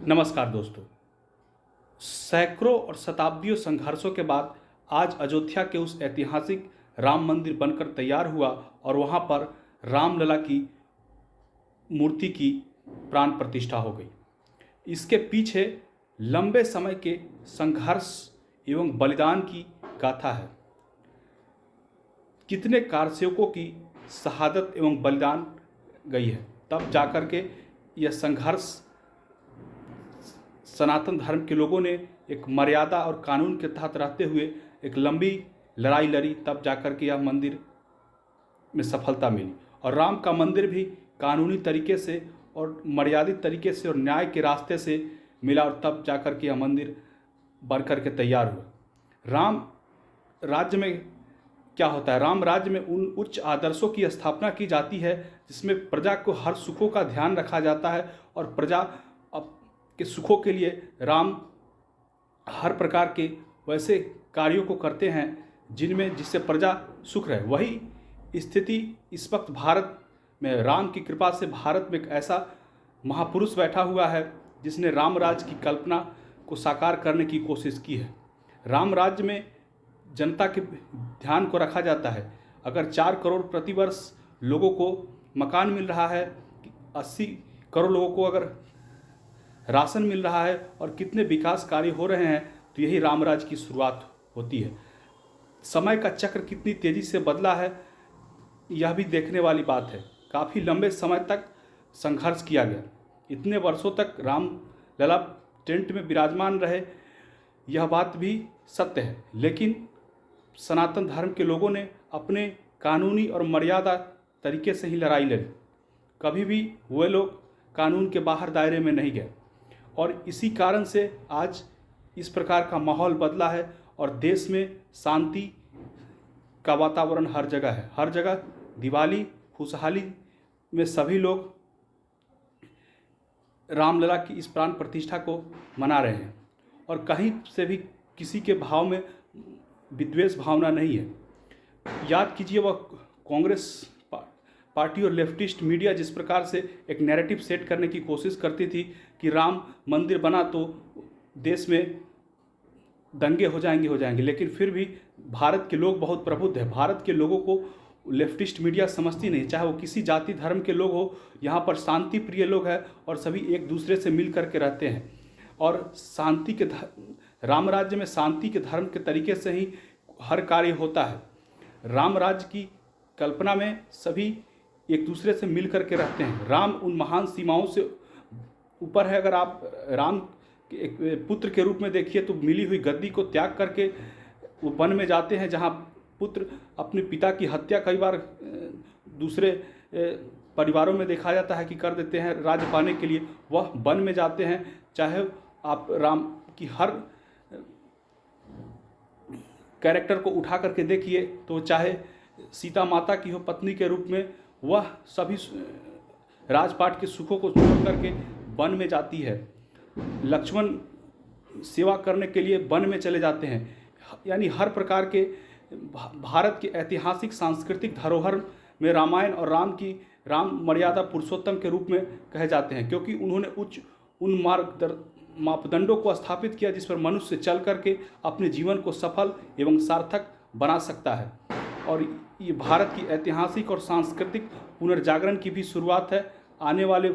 नमस्कार दोस्तों। सैकड़ों और शताब्दियों संघर्षों के बाद आज अयोध्या के उस ऐतिहासिक राम मंदिर बनकर तैयार हुआ और वहाँ पर रामलला की मूर्ति की प्राण प्रतिष्ठा हो गई। इसके पीछे लंबे समय के संघर्ष एवं बलिदान की गाथा है। कितने कारसेवकों की शहादत एवं बलिदान गई है, तब जाकर के यह संघर्ष सनातन धर्म के लोगों ने एक मर्यादा और कानून के तहत रहते हुए एक लंबी लड़ाई लड़ी, तब जाकर के यह मंदिर में सफलता मिली। और राम का मंदिर भी कानूनी तरीके से और मर्यादित तरीके से और न्याय के रास्ते से मिला, और तब जाकर के यह मंदिर बनकर के तैयार हुआ। राम राज्य में क्या होता है? राम राज्य में उन उच्च आदर्शों की स्थापना की जाती है जिसमें प्रजा को हर सुखों का ध्यान रखा जाता है, और प्रजा के सुखों के लिए राम हर प्रकार के वैसे कार्यों को करते हैं जिससे प्रजा सुख रहे। वही स्थिति इस वक्त भारत में, राम की कृपा से भारत में एक ऐसा महापुरुष बैठा हुआ है जिसने राम राज्य की कल्पना को साकार करने की कोशिश की है। राम राज्य में जनता के ध्यान को रखा जाता है। अगर 4 करोड़ प्रतिवर्ष लोगों को मकान मिल रहा है, 80 करोड़ लोगों को अगर राशन मिल रहा है और कितने विकास कार्य हो रहे हैं, तो यही राम राज्य की शुरुआत होती है। समय का चक्र कितनी तेज़ी से बदला है, यह भी देखने वाली बात है। काफ़ी लंबे समय तक संघर्ष किया गया, इतने वर्षों तक राम लला टेंट में विराजमान रहे, यह बात भी सत्य है। लेकिन सनातन धर्म के लोगों ने अपने कानूनी और मर्यादा तरीके से ही लड़ाई लड़ी। कभी भी वे लोग कानून के बाहर दायरे में नहीं गए, और इसी कारण से आज इस प्रकार का माहौल बदला है और देश में शांति का वातावरण हर जगह है। हर जगह दिवाली खुशहाली में सभी लोग रामलला की इस प्राण प्रतिष्ठा को मना रहे हैं, और कहीं से भी किसी के भाव में विद्वेष भावना नहीं है। याद कीजिए, वह कांग्रेस पार्टी और लेफ्टिस्ट मीडिया जिस प्रकार से एक नैरेटिव सेट करने की कोशिश करती थी कि राम मंदिर बना तो देश में दंगे हो जाएंगे, लेकिन फिर भी भारत के लोग बहुत प्रबुद्ध है। भारत के लोगों को लेफ्टिस्ट मीडिया समझती नहीं, चाहे वो किसी जाति धर्म के लोग हो। यहाँ पर शांति प्रिय लोग हैं और सभी एक दूसरे से मिल करके रहते हैं, और शांति के राम राज्य में शांति के धर्म के तरीके से ही हर कार्य होता है। राम राज्य की कल्पना में सभी एक दूसरे से मिल करके रहते हैं। राम उन महान सीमाओं से ऊपर है। अगर आप राम के एक पुत्र के रूप में देखिए तो मिली हुई गद्दी को त्याग करके वो वन में जाते हैं, जहाँ पुत्र अपने पिता की हत्या कई बार दूसरे परिवारों में देखा जाता है कि कर देते हैं राज्य पाने के लिए। वह वन में जाते हैं। चाहे आप राम की हर कैरेक्टर को उठा करके देखिए, तो चाहे सीता माता की हो पत्नी के रूप में, वह सभी राजपाट के सुखों को छोड़ करके वन में जाती है। लक्ष्मण सेवा करने के लिए वन में चले जाते हैं। यानी हर प्रकार के भारत के ऐतिहासिक सांस्कृतिक धरोहर में रामायण और राम मर्यादा पुरुषोत्तम के रूप में कहे जाते हैं, क्योंकि उन्होंने उन मापदंडों को स्थापित किया जिस पर मनुष्य चल करके अपने जीवन को सफल एवं सार्थक बना सकता है। और ये भारत की ऐतिहासिक और सांस्कृतिक पुनर्जागरण की भी शुरुआत है। आने वाले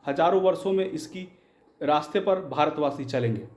हजारों वर्षों में इसकी रास्ते पर भारतवासी चलेंगे।